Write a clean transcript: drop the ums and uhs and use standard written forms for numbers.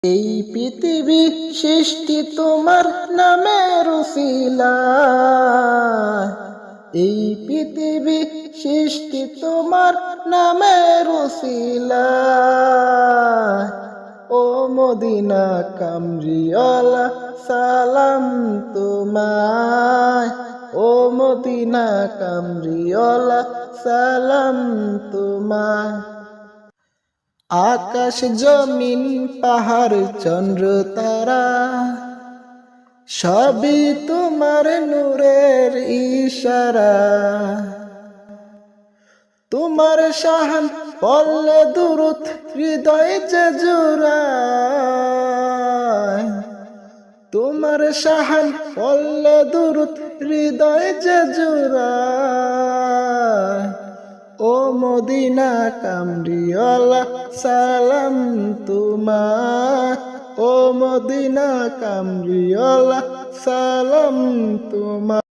এই পৃথিবী সৃষ্টি তোমার নামের উসিলায়, এই পৃথিবী সৃষ্টি তোমার নামের উসিলায়। ও মদিনা কামরিওয়ালা সালাম তোমায়, ও মদিনা কামরিওয়ালা সালাম তোমায়। আকাশ জমিন পাহাড় চন্দ্র তারা সবই তোমার নূরের ইশারা। তোমার শাহান পড়লে দুরূদ হৃদয় যে জুড়ায়, তোমার শাহান পড়লে দুরূদ হৃদয় যে জুড়ায়। ও মদিনা কামরিওয়ালা সালাম তোমায়, ও মদিনা কামরিওয়ালা সালাম তোমায়।